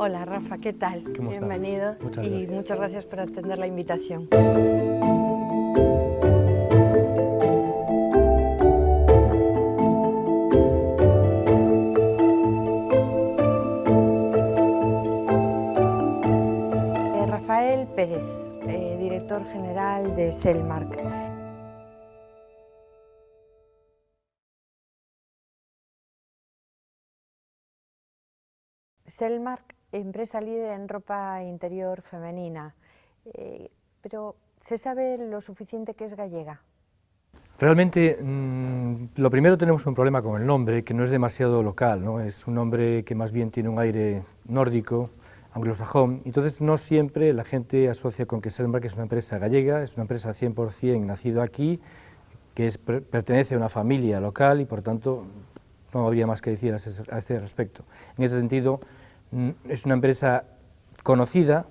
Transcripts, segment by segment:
Hola Rafa, ¿qué tal? Bienvenido y muchas gracias por atender la invitación. Rafael Pérez, director general de Selmark. Selmark, empresa líder en ropa interior femenina, pero ¿se sabe lo suficiente que es gallega? Realmente, lo primero, tenemos un problema con el nombre, que no es demasiado local, ¿no? Es un nombre que más bien tiene un aire nórdico, anglosajón, entonces no siempre la gente asocia con que Selmark es una empresa gallega, es una empresa 100% nacido aquí, que pertenece a una familia local y por tanto no habría más que decir a ese respecto. En ese sentido, es una empresa conocida,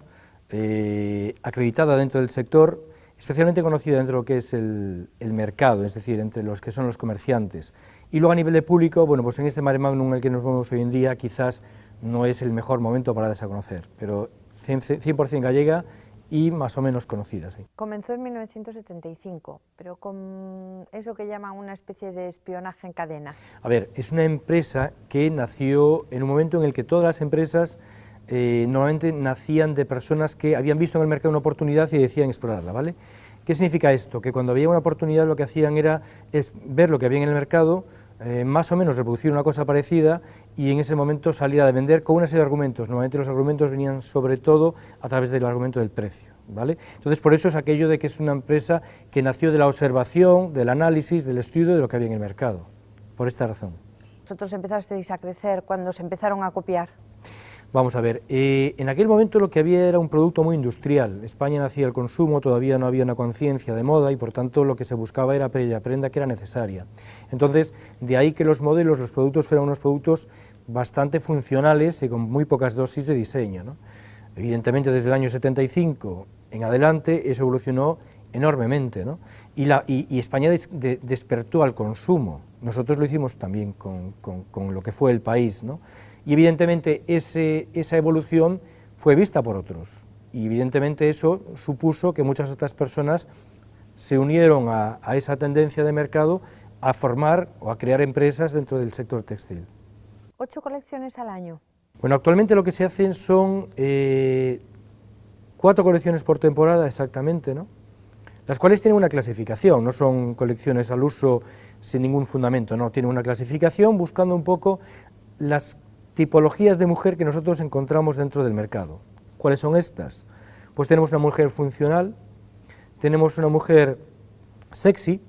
acreditada dentro del sector, especialmente conocida dentro de lo que es el mercado, es decir, entre los que son los comerciantes. Y luego a nivel de público, bueno, pues en este mare magnum en el que nos movemos hoy en día, quizás no es el mejor momento para darse a conocer, pero 100% gallega y más o menos conocida, sí. Comenzó en 1975, pero con eso que llaman una especie de espionaje en cadena. A ver, es una empresa que nació en un momento en el que todas las empresas normalmente nacían de personas que habían visto en el mercado una oportunidad y decían explorarla, ¿vale? ¿Qué significa esto? Que cuando había una oportunidad lo que hacían es ver lo que había en el mercado, más o menos reproducir una cosa parecida y en ese momento salir a vender con una serie de argumentos. Normalmente los argumentos venían sobre todo a través del argumento del precio, ¿vale? Entonces por eso es aquello de que es una empresa que nació de la observación, del análisis, del estudio de lo que había en el mercado, por esta razón. ¿Vosotros empezasteis a crecer cuando se empezaron a copiar? Vamos a ver, en aquel momento lo que había era un producto muy industrial. España nacía el consumo, todavía no había una conciencia de moda y por tanto lo que se buscaba era aquella prenda que era necesaria. Entonces, de ahí que los modelos, los productos fueran unos productos bastante funcionales y con muy pocas dosis de diseño, ¿no? Evidentemente desde el año 75 en adelante eso evolucionó enormemente, ¿no? Y España despertó al consumo. Nosotros lo hicimos también con lo que fue el país, ¿no? Y evidentemente esa evolución fue vista por otros, y evidentemente eso supuso que muchas otras personas se unieron a esa tendencia de mercado a formar o a crear empresas dentro del sector textil. 8 colecciones al año. Bueno, actualmente lo que se hacen son 4 colecciones por temporada exactamente, ¿no? Las cuales tienen una clasificación, no son colecciones al uso sin ningún fundamento, no, tienen una clasificación buscando un poco las tipologías de mujer que nosotros encontramos dentro del mercado. ¿Cuáles son estas? Pues tenemos una mujer funcional, tenemos una mujer sexy,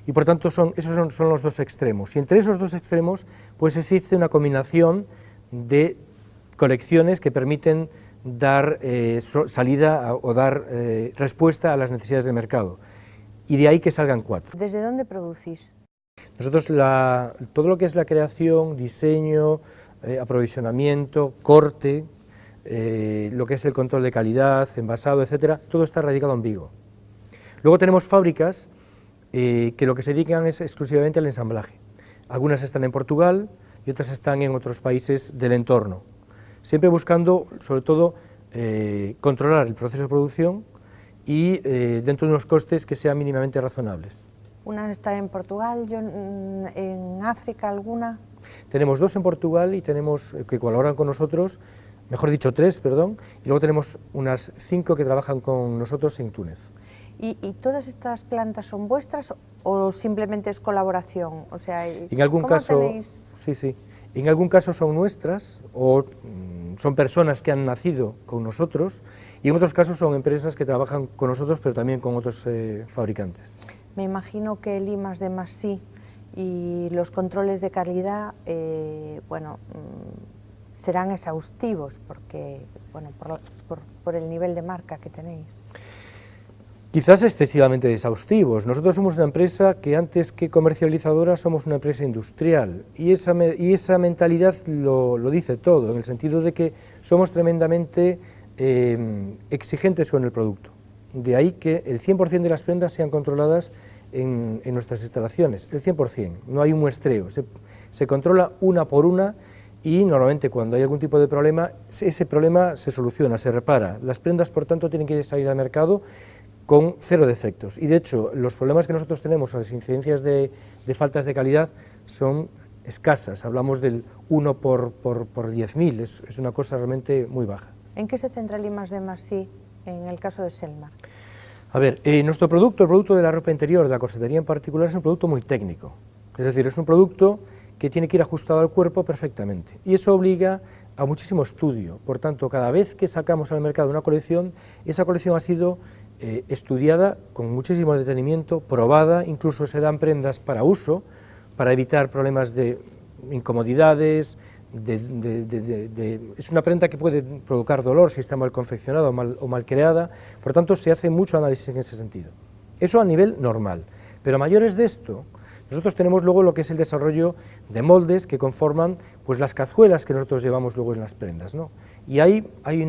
y por tanto esos son los dos extremos. Y entre esos dos extremos pues existe una combinación de colecciones que permiten dar salida o dar respuesta a las necesidades del mercado. Y de ahí que salgan 4. ¿Desde dónde producís? Nosotros todo lo que es la creación, diseño, aprovisionamiento, corte, lo que es el control de calidad, envasado, etcétera, todo está radicado en Vigo. Luego tenemos fábricas que lo que se dedican es exclusivamente al ensamblaje. Algunas están en Portugal y otras están en otros países del entorno, siempre buscando, sobre todo, controlar el proceso de producción y dentro de unos costes que sean mínimamente razonables. Una está en Portugal, en África alguna. Tenemos 2 en Portugal y tenemos que colaboran con nosotros, mejor dicho 3, perdón, y luego tenemos unas 5 que trabajan con nosotros en Túnez. ¿Y todas estas plantas son vuestras o simplemente es colaboración? O sea, en algún caso, tenéis? Sí, en algún caso son nuestras o son personas que han nacido con nosotros, y en otros casos son empresas que trabajan con nosotros pero también con otros fabricantes. Me imagino que el I+D+I y los controles de calidad, bueno, serán exhaustivos porque, bueno, por el nivel de marca que tenéis. Quizás excesivamente exhaustivos. Nosotros somos una empresa que antes que comercializadora somos una empresa industrial y esa mentalidad lo dice todo, en el sentido de que somos tremendamente exigentes con el producto. De ahí que el 100% de las prendas sean controladas en nuestras instalaciones, el 100%, no hay un muestreo, se controla una por una y normalmente cuando hay algún tipo de problema, ese problema se soluciona, se repara. Las prendas, por tanto, tienen que salir al mercado con 0 defectos. Y de hecho, los problemas que nosotros tenemos, las incidencias de faltas de calidad, son escasas. Hablamos del 1 por 10.000, es una cosa realmente muy baja. ¿En qué se centra el I+D+I en el caso de Selmar? A ver, nuestro producto, el producto de la ropa interior, de la corsetería en particular, es un producto muy técnico. Es decir, es un producto que tiene que ir ajustado al cuerpo perfectamente. Y eso obliga a muchísimo estudio. Por tanto, cada vez que sacamos al mercado una colección, esa colección ha sido estudiada con muchísimo detenimiento, probada, incluso se dan prendas para uso, para evitar problemas de incomodidades, es una prenda que puede provocar dolor si está mal confeccionada o mal creada, por tanto se hace mucho análisis en ese sentido. Eso a nivel normal, pero a mayores de esto, nosotros tenemos luego lo que es el desarrollo de moldes que conforman pues, las cazuelas que nosotros llevamos luego en las prendas, ¿no? Y ahí hay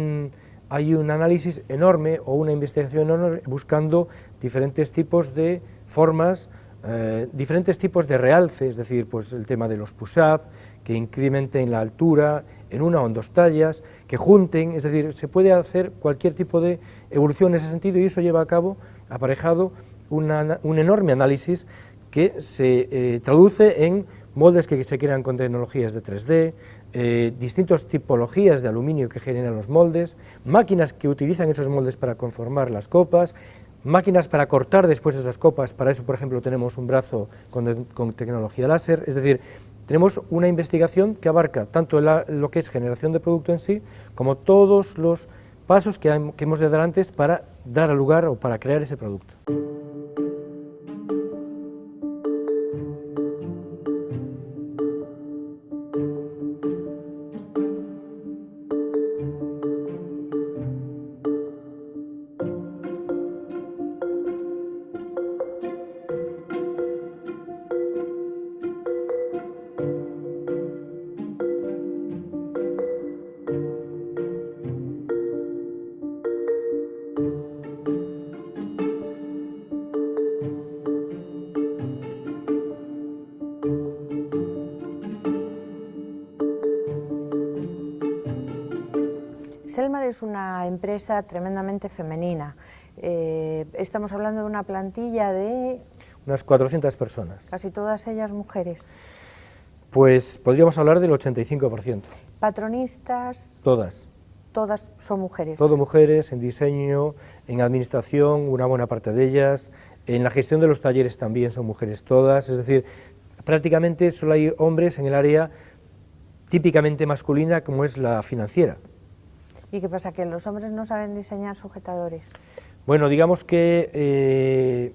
un análisis enorme o una investigación enorme buscando diferentes tipos de formas, diferentes tipos de realce, es decir, pues el tema de los push-up, que incrementen la altura en 1 o en 2 tallas, que junten, es decir, se puede hacer cualquier tipo de evolución en ese sentido y eso lleva a cabo, aparejado, un enorme análisis que se traduce en moldes que se crean con tecnologías de 3D, distintas tipologías de aluminio que generan los moldes, máquinas que utilizan esos moldes para conformar las copas, máquinas para cortar después esas copas, para eso por ejemplo tenemos un brazo con tecnología láser, es decir, tenemos una investigación que abarca tanto lo que es generación de producto en sí, como todos los pasos que hemos de dar antes para dar lugar o para crear ese producto. Selmar es una empresa tremendamente femenina. Estamos hablando de una plantilla de... Unas 400 personas. Casi todas ellas mujeres. Pues podríamos hablar del 85%. Patronistas... Todas. Todas son mujeres. Todo mujeres, en diseño, en administración, una buena parte de ellas, en la gestión de los talleres también son mujeres todas, es decir, prácticamente solo hay hombres en el área típicamente masculina como es la financiera. ¿Y qué pasa? ¿Que los hombres no saben diseñar sujetadores? Bueno, digamos que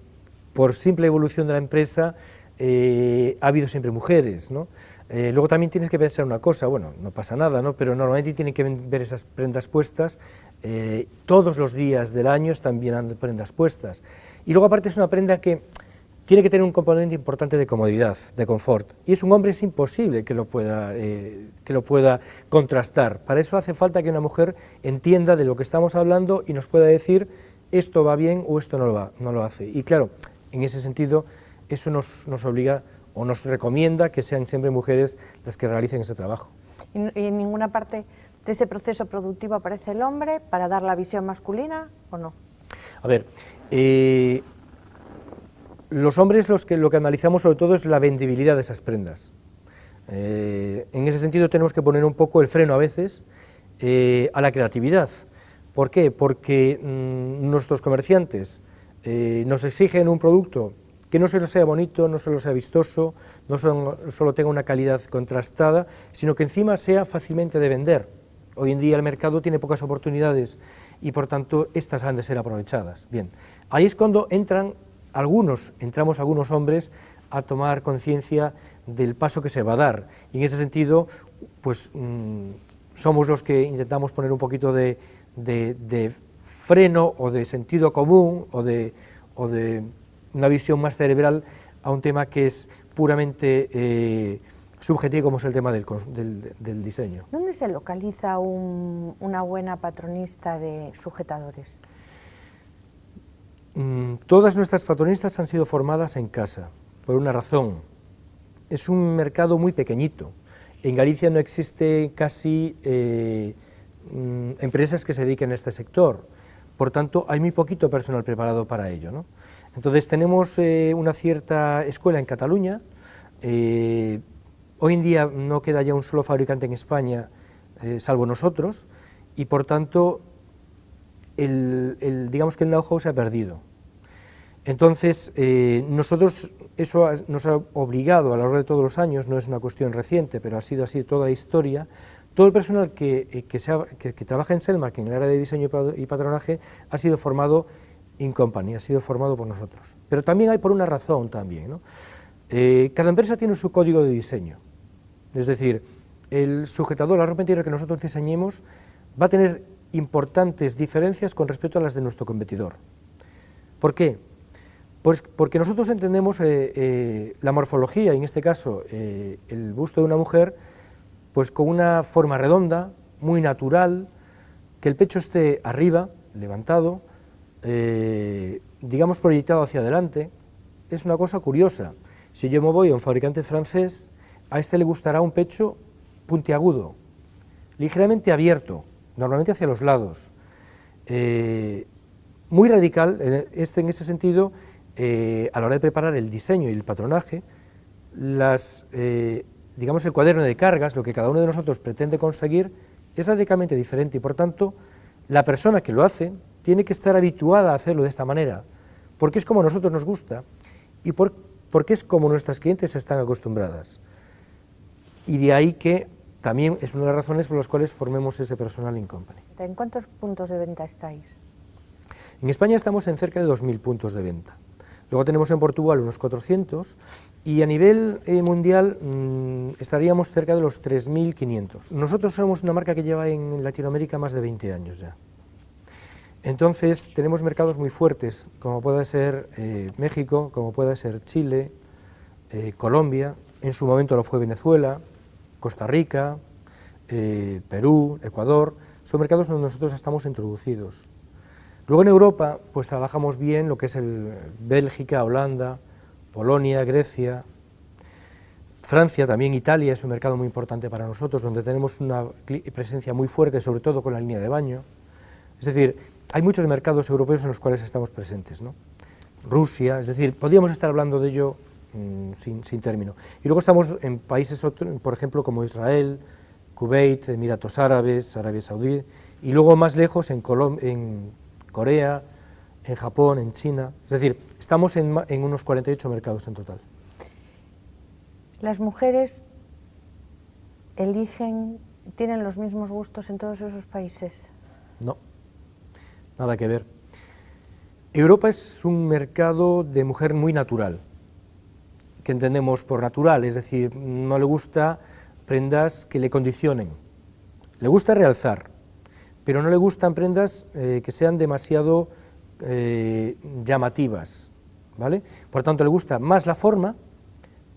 por simple evolución de la empresa ha habido siempre mujeres, ¿no? Luego también tienes que pensar una cosa, bueno, no pasa nada, ¿no? Pero normalmente tienen que ver esas prendas puestas, todos los días del año están bien prendas puestas. Y luego aparte es una prenda que tiene que tener un componente importante de comodidad, de confort, y es un hombre es imposible que lo pueda contrastar. Para eso hace falta que una mujer entienda de lo que estamos hablando y nos pueda decir esto va bien o esto no lo hace. Y claro, en ese sentido, eso nos obliga o nos recomienda que sean siempre mujeres las que realicen ese trabajo. ¿Y en ninguna parte de ese proceso productivo aparece el hombre para dar la visión masculina o no? A ver, los hombres lo que analizamos sobre todo es la vendibilidad de esas prendas. En ese sentido tenemos que poner un poco el freno a veces a la creatividad. ¿Por qué? Porque nuestros comerciantes nos exigen un producto que no solo sea bonito, no solo sea vistoso, no solo tenga una calidad contrastada, sino que encima sea fácilmente de vender. Hoy en día el mercado tiene pocas oportunidades y por tanto estas han de ser aprovechadas. Bien, ahí es cuando entramos algunos hombres a tomar conciencia del paso que se va a dar. Y en ese sentido, pues somos los que intentamos poner un poquito de freno o de sentido común o de una visión más cerebral a un tema que es puramente subjetivo, como es el tema del diseño. ¿Dónde se localiza una buena patronista de sujetadores? Todas nuestras patronistas han sido formadas en casa, por una razón. Es un mercado muy pequeñito En Galicia no existe casi empresas que se dediquen a este sector, por tanto hay muy poquito personal preparado para ello, ¿no? Entonces tenemos una cierta escuela en Cataluña, hoy en día no queda ya un solo fabricante en España, salvo nosotros, y por tanto digamos que el know-how se ha perdido. Entonces, nosotros, eso nos ha obligado a lo largo de todos los años, no es una cuestión reciente, pero ha sido así toda la historia, todo el personal que trabaja en Selmac en el área de diseño y patronaje ha sido formado in company, ha sido formado por nosotros. Pero también hay por una razón también, ¿no? Cada empresa tiene su código de diseño, es decir, el sujetador, la ropa interior que nosotros diseñemos va a tener importantes diferencias con respecto a las de nuestro competidor. ¿Por qué? Pues porque nosotros entendemos la morfología, y en este caso el busto de una mujer, pues con una forma redonda, muy natural, que el pecho esté arriba, levantado, digamos proyectado hacia adelante. Es una cosa curiosa. Si yo me voy a un fabricante francés, a este le gustará un pecho puntiagudo, ligeramente abierto, normalmente hacia los lados, muy radical, en ese sentido, a la hora de preparar el diseño y el patronaje, digamos el cuaderno de cargas, lo que cada uno de nosotros pretende conseguir, es radicalmente diferente y por tanto la persona que lo hace tiene que estar habituada a hacerlo de esta manera, porque es como a nosotros nos gusta y porque es como nuestras clientes están acostumbradas. Y de ahí que también es una de las razones por las cuales formemos ese personal in company. ¿En cuántos puntos de venta estáis? En España estamos en cerca de 2.000 puntos de venta. Luego tenemos en Portugal unos 400 y a nivel mundial estaríamos cerca de los 3.500. Nosotros somos una marca que lleva en Latinoamérica más de 20 años ya. Entonces tenemos mercados muy fuertes, como puede ser México, como puede ser Chile, Colombia, en su momento lo fue Venezuela, Costa Rica, Perú, Ecuador, son mercados donde nosotros estamos introducidos. Luego en Europa, pues trabajamos bien lo que es Bélgica, Holanda, Polonia, Grecia, Francia, también Italia es un mercado muy importante para nosotros, donde tenemos una presencia muy fuerte, sobre todo con la línea de baño. Es decir, hay muchos mercados europeos en los cuales estamos presentes, ¿no? Rusia, es decir, podríamos estar hablando de ello sin término. Y luego estamos en países, por ejemplo, como Israel, Kuwait, Emiratos Árabes, Arabia Saudí, y luego más lejos en Corea, en Japón, en China, es decir, estamos en unos 48 mercados en total. ¿Las mujeres tienen los mismos gustos en todos esos países? No, nada que ver. Europa es un mercado de mujer muy natural, que entendemos por natural, es decir, no le gusta prendas que le condicionen, le gusta realzar, pero no le gustan prendas que sean demasiado llamativas, ¿vale? Por tanto, le gusta más la forma,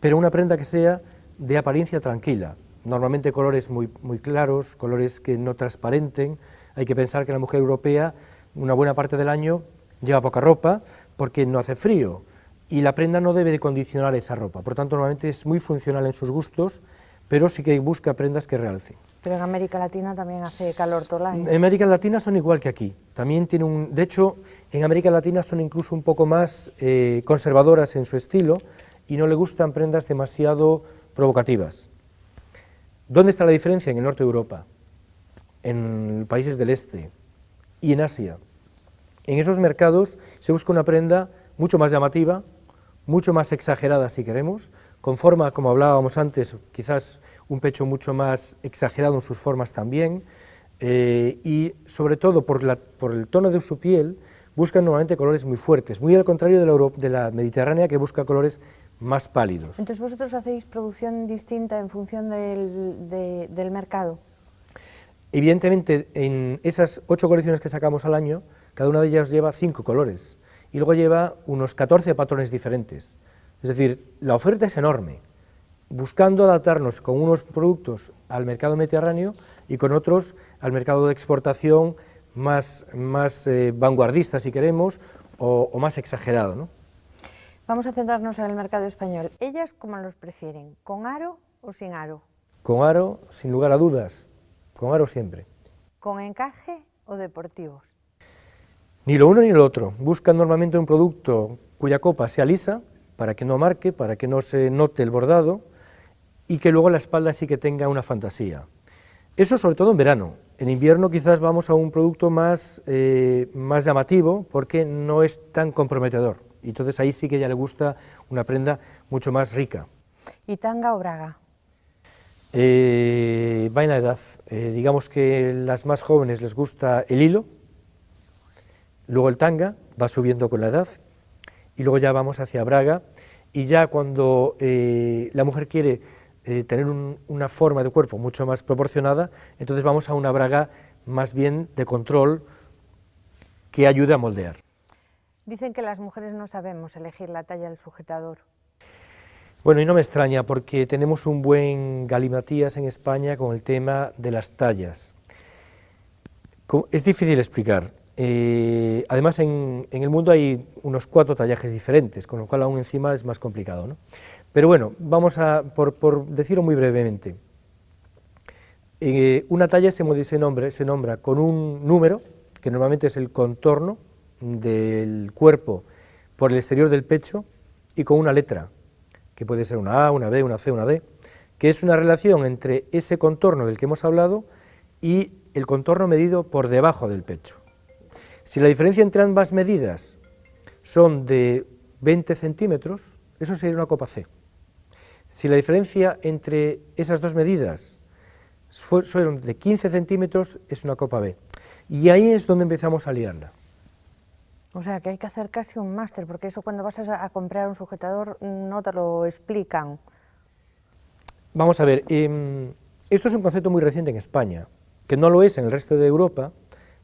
pero una prenda que sea de apariencia tranquila, normalmente colores muy claros, colores que no transparenten. Hay que pensar que la mujer europea, una buena parte del año, lleva poca ropa porque no hace frío, y la prenda no debe de condicionar esa ropa, por tanto, normalmente es muy funcional en sus gustos, pero sí que busca prendas que realcen. Pero en América Latina también hace calor todo el año. En América Latina son igual que aquí, también de hecho, en América Latina son incluso un poco más conservadoras en su estilo y no le gustan prendas demasiado provocativas. ¿Dónde está la diferencia? En el norte de Europa, en países del este y en Asia. En esos mercados se busca una prenda mucho más llamativa, mucho más exagerada si queremos, con forma, como hablábamos antes, quizás un pecho mucho más exagerado en sus formas también, y sobre todo por el tono de su piel, buscan normalmente colores muy fuertes, muy al contrario de la mediterránea, que busca colores más pálidos. Entonces, ¿vosotros hacéis producción distinta en función del mercado? Evidentemente, en esas 8 colecciones que sacamos al año, cada una de ellas lleva 5 colores, y luego lleva unos 14 patrones diferentes. Es decir, la oferta es enorme, buscando adaptarnos con unos productos al mercado mediterráneo y con otros al mercado de exportación más vanguardista, si queremos, o más exagerado, ¿no? Vamos a centrarnos en el mercado español. ¿Ellas cómo los prefieren? ¿Con aro o sin aro? con aro, sin lugar a dudas, con aro siempre. ¿Con encaje o deportivos? Ni lo uno ni lo otro. Buscan normalmente un producto cuya copa sea lisa, para que no marque, para que no se note el bordado, y que luego la espalda sí que tenga una fantasía. Eso sobre todo en verano. En invierno quizás vamos a un producto más llamativo, porque no es tan comprometedor. Y entonces ahí sí que ya le gusta una prenda mucho más rica. ¿Y tanga o braga? Va en la edad. Digamos que las más jóvenes les gusta el hilo, luego el tanga, va subiendo con la edad, y luego ya vamos hacia braga, y ya cuando la mujer quiere tener una forma de cuerpo mucho más proporcionada, entonces vamos a una braga más bien de control que ayude a moldear. Dicen que las mujeres no sabemos elegir la talla del sujetador. Bueno, y no me extraña, porque tenemos un buen galimatías en España con el tema de las tallas. Es difícil explicar. Además, en el mundo hay unos 4 tallajes diferentes, con lo cual aún encima es más complicado, ¿no? Pero bueno, vamos a, por decirlo muy brevemente, una talla se nombra con un número, que normalmente es el contorno del cuerpo por el exterior del pecho, y con una letra, que puede ser una A, una B, una C, una D, que es una relación entre ese contorno del que hemos hablado y el contorno medido por debajo del pecho. Si la diferencia entre ambas medidas son de 20 centímetros, eso sería una copa C. Si la diferencia entre esas dos medidas son de 15 centímetros, es una copa B. Y ahí es donde empezamos a liarla. O sea, que hay que hacer casi un máster, porque eso cuando vas a comprar un sujetador no te lo explican. Vamos a ver, esto es un concepto muy reciente en España, que no lo es en el resto de Europa,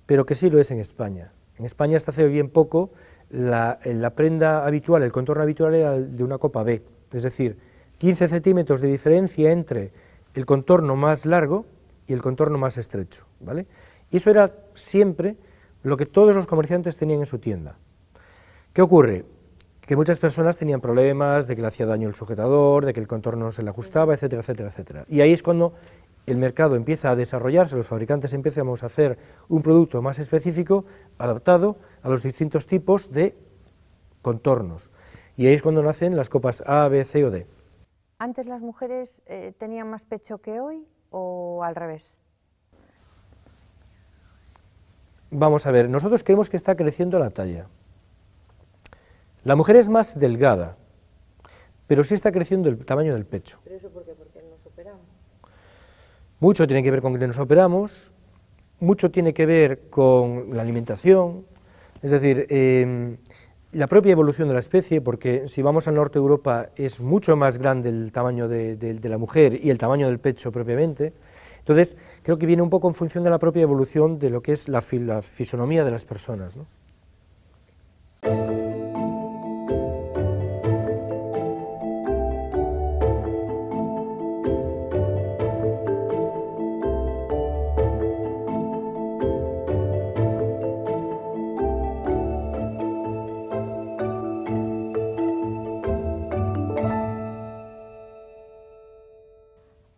pero que sí lo es en España. En España hasta hace bien poco la prenda habitual, el contorno habitual era el de una copa B, es decir, 15 centímetros de diferencia entre el contorno más largo y el contorno más estrecho, ¿vale? Y eso era siempre lo que todos los comerciantes tenían en su tienda. ¿Qué ocurre? Que muchas personas tenían problemas de que le hacía daño el sujetador, de que el contorno no se le ajustaba, etcétera, etcétera, etcétera. Y ahí es cuando el mercado empieza a desarrollarse, los fabricantes empezamos a hacer un producto más específico, adaptado a los distintos tipos de contornos. Y ahí es cuando nacen las copas A, B, C o D. ¿Antes las mujeres tenían más pecho que hoy o al revés? Vamos a ver, nosotros creemos que está creciendo la talla. La mujer es más delgada, pero sí está creciendo el tamaño del pecho. ¿Pero eso por qué? ¿Porque nos operamos? Mucho tiene que ver con que nos operamos, mucho tiene que ver con la alimentación, es decir, la propia evolución de la especie, porque si vamos al norte de Europa es mucho más grande el tamaño de la mujer y el tamaño del pecho propiamente. Entonces, creo que viene un poco en función de la propia evolución de lo que es la fisonomía de las personas, ¿no?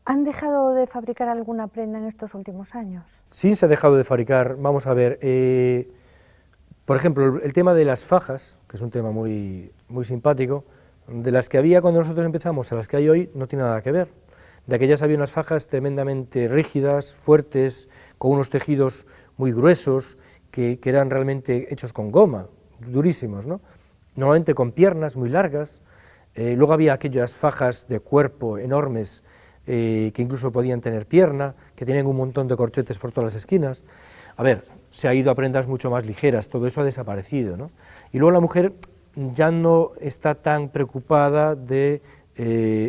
¿Han dejado de fabricar alguna prenda en estos últimos años? Sí, se ha dejado de fabricar. Vamos a ver, por ejemplo, el tema de las fajas, que es un tema muy simpático, de las que había cuando nosotros empezamos a las que hay hoy no tiene nada que ver. De aquellas había unas fajas tremendamente rígidas, fuertes, con unos tejidos muy gruesos, que eran realmente hechos con goma, durísimos, ¿no? Normalmente con piernas muy largas. Luego había aquellas fajas de cuerpo enormes, que incluso podían tener pierna, que tenían un montón de corchetes por todas las esquinas. A ver, se ha ido a prendas mucho más ligeras, todo eso ha desaparecido, ¿no? Y luego la mujer ya no está tan preocupada de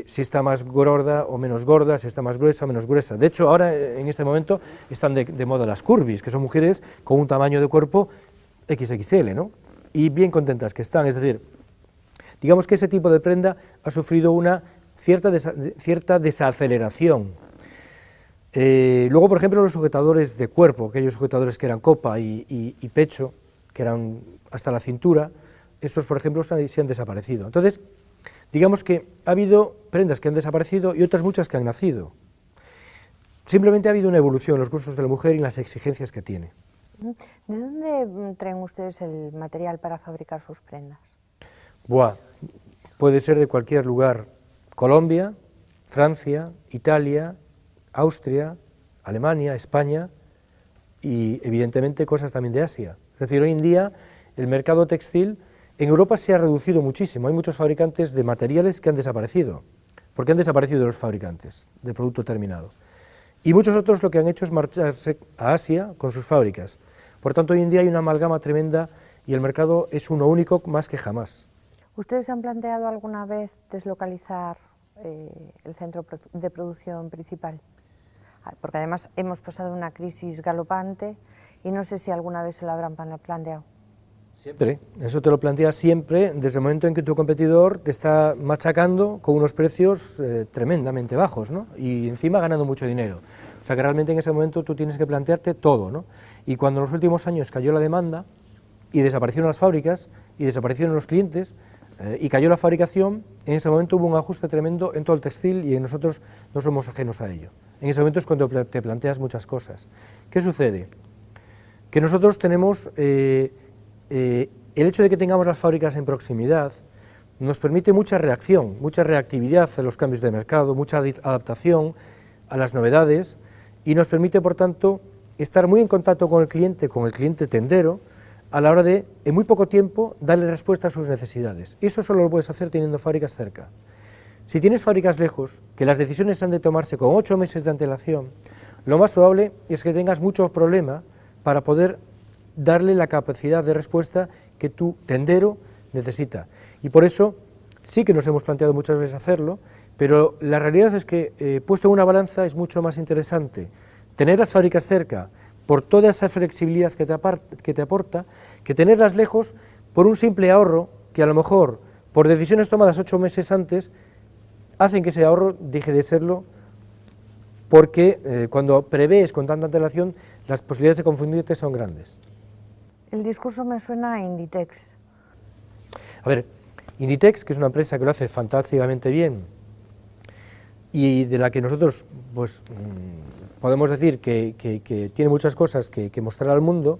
si está más gorda o menos gorda, si está más gruesa o menos gruesa. De hecho, ahora, en este momento, están de moda las curvis, que son mujeres con un tamaño de cuerpo XXL, ¿no? Y bien contentas que están, es decir, digamos que ese tipo de prenda ha sufrido una cierta desaceleración. Luego, por ejemplo, los sujetadores de cuerpo, aquellos sujetadores que eran copa y pecho, que eran hasta la cintura, estos, por ejemplo, se han desaparecido. Entonces, digamos que ha habido prendas que han desaparecido y otras muchas que han nacido. Simplemente ha habido una evolución en los gustos de la mujer y en las exigencias que tiene. ¿De dónde traen ustedes el material para fabricar sus prendas? Buah, puede ser de cualquier lugar. Colombia, Francia, Italia, Austria, Alemania, España y evidentemente cosas también de Asia. Es decir, hoy en día el mercado textil en Europa se ha reducido muchísimo. Hay muchos fabricantes de materiales que han desaparecido, porque han desaparecido los fabricantes de producto terminado. Y muchos otros lo que han hecho es marcharse a Asia con sus fábricas. Por tanto, hoy en día hay una amalgama tremenda y el mercado es uno único más que jamás. ¿Ustedes han planteado alguna vez deslocalizar el centro de producción principal? Porque además hemos pasado una crisis galopante y no sé si alguna vez se lo habrán planteado. Siempre, eso te lo planteas siempre desde el momento en que tu competidor te está machacando con unos precios tremendamente bajos, ¿no? Y encima ganando mucho dinero. O sea que realmente en ese momento tú tienes que plantearte todo, ¿no? Y cuando en los últimos años cayó la demanda y desaparecieron las fábricas y desaparecieron los clientes y cayó la fabricación, en ese momento hubo un ajuste tremendo en todo el textil y nosotros no somos ajenos a ello. En ese momento es cuando te planteas muchas cosas. ¿Qué sucede? Que nosotros tenemos... el hecho de que tengamos las fábricas en proximidad nos permite mucha reacción, mucha reactividad a los cambios de mercado, mucha adaptación a las novedades y nos permite, por tanto, estar muy en contacto con el cliente tendero, a la hora de, en muy poco tiempo, darle respuesta a sus necesidades. Eso solo lo puedes hacer teniendo fábricas cerca. Si tienes fábricas lejos, que las decisiones han de tomarse con 8 meses de antelación, lo más probable es que tengas mucho problema para poder darle la capacidad de respuesta que tu tendero necesita. Y por eso sí que nos hemos planteado muchas veces hacerlo, pero la realidad es que, puesto en una balanza, es mucho más interesante tener las fábricas cerca por toda esa flexibilidad que te aporta, que tenerlas lejos por un simple ahorro que a lo mejor, por decisiones tomadas 8 meses antes, hacen que ese ahorro deje de serlo, porque cuando prevés con tanta antelación, las posibilidades de confundirte son grandes. El discurso me suena a Inditex. A ver, Inditex, que es una empresa que lo hace fantásticamente bien y de la que nosotros pues, podemos decir que tiene muchas cosas que mostrar al mundo,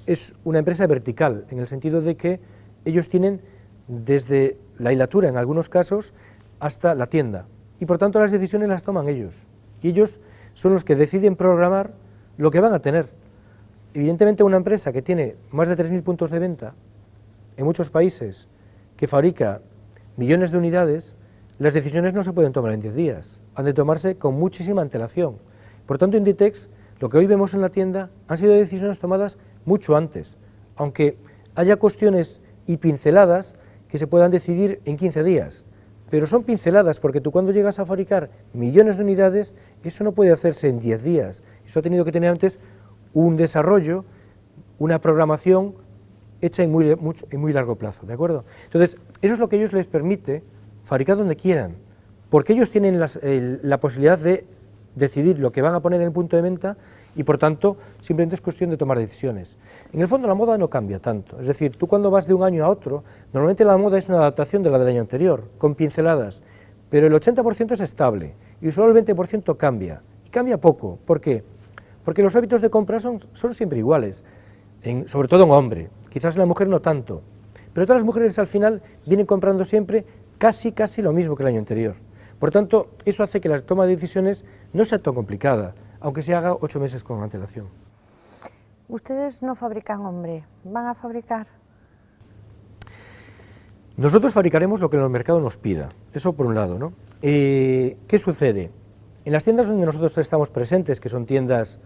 es una empresa vertical, en el sentido de que ellos tienen desde la hilatura, en algunos casos, hasta la tienda, y por tanto las decisiones las toman ellos, y ellos son los que deciden programar lo que van a tener. Evidentemente una empresa que tiene más de 3.000 puntos de venta en muchos países, que fabrica millones de unidades, las decisiones no se pueden tomar en 10 días, han de tomarse con muchísima antelación. Por tanto, Inditex, lo que hoy vemos en la tienda, han sido decisiones tomadas mucho antes, aunque haya cuestiones y pinceladas que se puedan decidir en 15 días, pero son pinceladas porque tú cuando llegas a fabricar millones de unidades, eso no puede hacerse en 10 días, eso ha tenido que tener antes un desarrollo, una programación hecha en muy largo plazo, ¿de acuerdo? Entonces, eso es lo que a ellos les permite fabricar donde quieran, porque ellos tienen la posibilidad de decidir lo que van a poner en el punto de venta y, por tanto, simplemente es cuestión de tomar decisiones. En el fondo, la moda no cambia tanto, es decir, tú cuando vas de un año a otro, normalmente la moda es una adaptación de la del año anterior, con pinceladas, pero el 80% es estable y solo el 20% cambia, y cambia poco. ¿Por qué? Porque los hábitos de compra son siempre iguales, sobre todo en hombre, quizás en la mujer no tanto, pero todas las mujeres al final vienen comprando siempre casi lo mismo que el año anterior. Por tanto, eso hace que la toma de decisiones no sea tan complicada, aunque se haga 8 meses con antelación. Ustedes no fabrican hombre, ¿van a fabricar? Nosotros fabricaremos lo que el mercado nos pida, eso por un lado, ¿no? ¿Qué sucede? En las tiendas donde nosotros estamos presentes, que son tiendas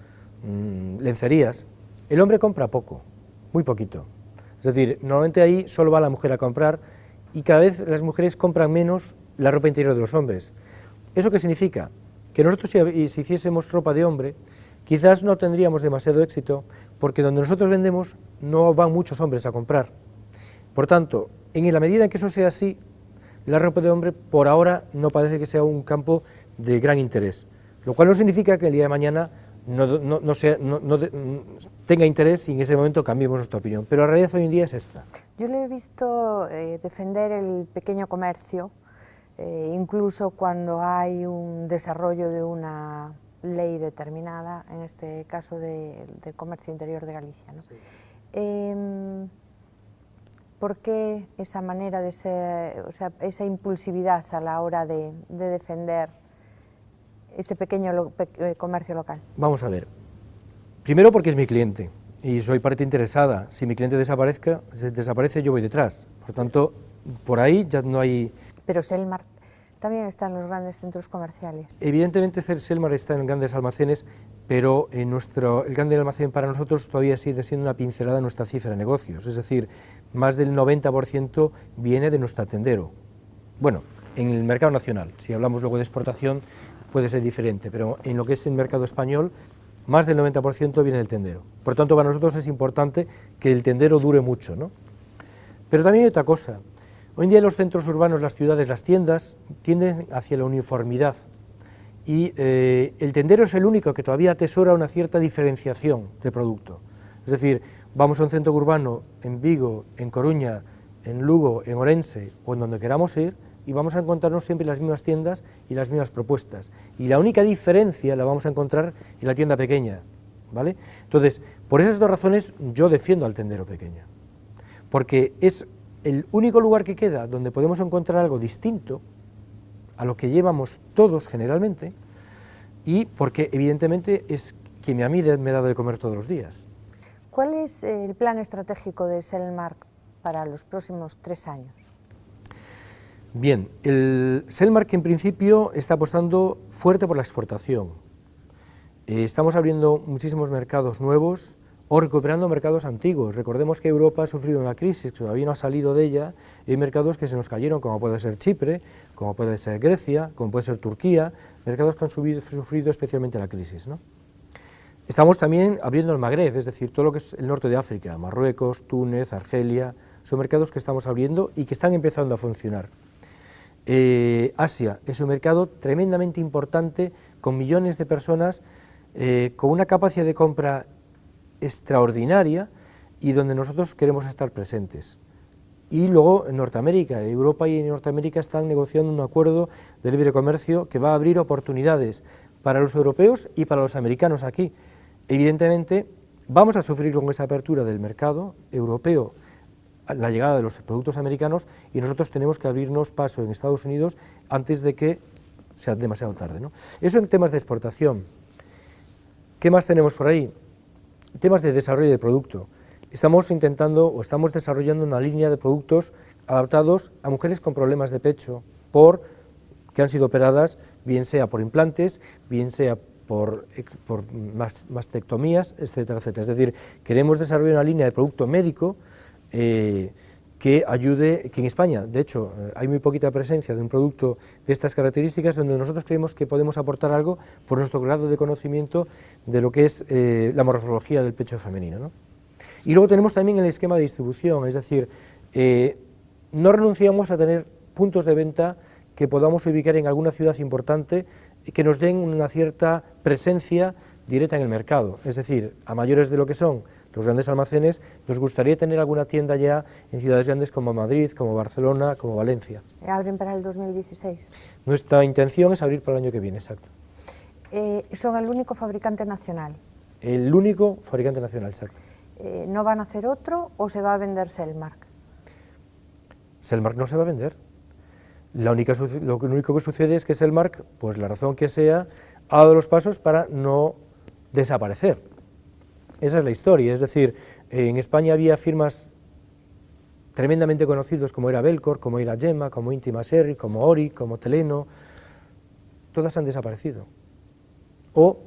lencerías, el hombre compra poco, muy poquito. Es decir, normalmente ahí solo va la mujer a comprar y cada vez las mujeres compran menos la ropa interior de los hombres. ¿Eso qué significa? Que nosotros si hiciésemos ropa de hombre, quizás no tendríamos demasiado éxito, porque donde nosotros vendemos no van muchos hombres a comprar. Por tanto, en la medida en que eso sea así, la ropa de hombre por ahora no parece que sea un campo de gran interés, lo cual no significa que el día de mañana no tenga interés y en ese momento cambiemos nuestra opinión, pero la realidad hoy en día es esta. Yo le he visto defender el pequeño comercio, incluso cuando hay un desarrollo de una ley determinada, en este caso del comercio interior de Galicia, ¿no? Sí. ¿Por qué esa manera de ser, o sea, esa impulsividad a la hora de defender ese pequeño comercio local? Vamos a ver. Primero porque es mi cliente y soy parte interesada. Si mi cliente desaparece, yo voy detrás. Por tanto, por ahí ya no hay... Pero Selmar también está en los grandes centros comerciales. Evidentemente Selmar está en grandes almacenes, pero el grande almacén para nosotros todavía sigue siendo una pincelada en nuestra cifra de negocios, es decir, más del 90% viene de nuestro tendero. Bueno, en el mercado nacional, si hablamos luego de exportación puede ser diferente, pero en lo que es el mercado español, más del 90% viene del tendero. Por tanto, para nosotros es importante que el tendero dure mucho, ¿no? Pero también hay otra cosa. Hoy en día los centros urbanos, las ciudades, las tiendas tienden hacia la uniformidad y el tendero es el único que todavía atesora una cierta diferenciación de producto. Es decir, vamos a un centro urbano en Vigo, en Coruña, en Lugo, en Orense o en donde queramos ir y vamos a encontrarnos siempre las mismas tiendas y las mismas propuestas. Y la única diferencia la vamos a encontrar en la tienda pequeña, ¿vale? Entonces, por esas dos razones yo defiendo al tendero pequeño, porque es el único lugar que queda donde podemos encontrar algo distinto a lo que llevamos todos generalmente y porque evidentemente es quien a mí me ha dado de comer todos los días. ¿Cuál es el plan estratégico de Selmar para los próximos 3 años? Bien, el Selmar en principio está apostando fuerte por la exportación. Estamos abriendo muchísimos mercados nuevos o recuperando mercados antiguos. Recordemos que Europa ha sufrido una crisis, que todavía no ha salido de ella, y hay mercados que se nos cayeron, como puede ser Chipre, como puede ser Grecia, como puede ser Turquía, mercados que han sufrido especialmente la crisis, ¿no? Estamos también abriendo el Magreb, es decir, todo lo que es el norte de África, Marruecos, Túnez, Argelia, son mercados que estamos abriendo y que están empezando a funcionar. Asia es un mercado tremendamente importante, con millones de personas, con una capacidad de compra extraordinaria y donde nosotros queremos estar presentes. Y luego en Norteamérica, Europa y Norteamérica están negociando un acuerdo de libre comercio que va a abrir oportunidades para los europeos y para los americanos aquí. Evidentemente vamos a sufrir con esa apertura del mercado europeo la llegada de los productos americanos y nosotros tenemos que abrirnos paso en Estados Unidos antes de que sea demasiado tarde, ¿no? Eso en temas de exportación. ¿Qué más tenemos por ahí? Temas de desarrollo de producto. Estamos intentando o estamos desarrollando una línea de productos adaptados a mujeres con problemas de pecho que han sido operadas, bien sea por implantes, bien sea por mastectomías, etcétera, etcétera. Es decir, queremos desarrollar una línea de producto médico que ayude, que en España, de hecho, hay muy poquita presencia de un producto de estas características, donde nosotros creemos que podemos aportar algo por nuestro grado de conocimiento de lo que es la morfología del pecho femenino, ¿no? Y luego tenemos también el esquema de distribución, es decir, no renunciamos a tener puntos de venta que podamos ubicar en alguna ciudad importante y que nos den una cierta presencia directa en el mercado, es decir, a mayores de lo que son los grandes almacenes, nos gustaría tener alguna tienda ya en ciudades grandes como Madrid, como Barcelona, como Valencia. ¿Abren para el 2016? Nuestra intención es abrir para el año que viene, exacto. ¿Son el único fabricante nacional? El único fabricante nacional, exacto. ¿No van a hacer otro o se va a vender Selmar? Selmar no se va a vender. Lo único que sucede es que Selmar, pues la razón que sea, ha dado los pasos para no desaparecer. Esa es la historia, es decir, en España había firmas tremendamente conocidos como era Belcor, como era Gemma, como Intima Serri, como Ori, como Teleno, todas han desaparecido. O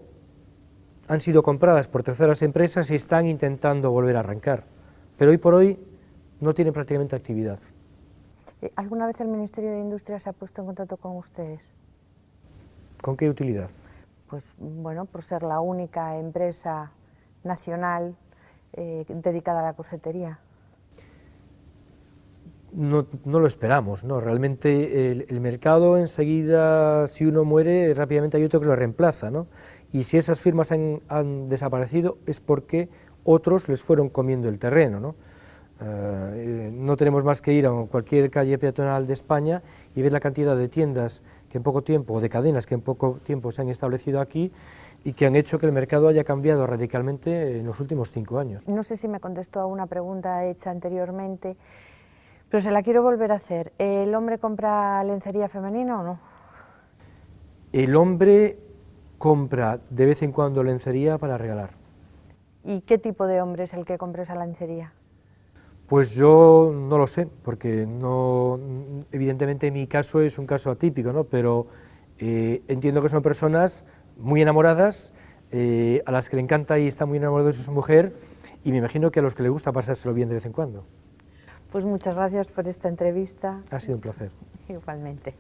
han sido compradas por terceras empresas y están intentando volver a arrancar, pero hoy por hoy no tienen prácticamente actividad. ¿Alguna vez el Ministerio de Industria se ha puesto en contacto con ustedes? ¿Con qué utilidad? Pues bueno, por ser la única empresa nacional dedicada a la corsetería. No lo esperamos, ¿no? Realmente el mercado enseguida, si uno muere, rápidamente hay otro que lo reemplaza, ¿no? Y si esas firmas han desaparecido es porque otros les fueron comiendo el terreno, ¿no? No tenemos más que ir a cualquier calle peatonal de España y ver la cantidad de tiendas que en poco tiempo, o de cadenas que en poco tiempo se han establecido aquí y que han hecho que el mercado haya cambiado radicalmente en los últimos 5 años. No sé si me contestó a una pregunta hecha anteriormente, pero se la quiero volver a hacer. ¿El hombre compra lencería femenina o no? El hombre compra de vez en cuando lencería para regalar. ¿Y qué tipo de hombre es el que compra esa lencería? Pues yo no lo sé, porque no, evidentemente mi caso es un caso atípico, ¿no? Pero entiendo que son personas muy enamoradas, a las que le encanta y está muy enamorado de su mujer, y me imagino que a los que le gusta pasárselo bien de vez en cuando. Pues muchas gracias por esta entrevista. Ha sido un placer. Igualmente.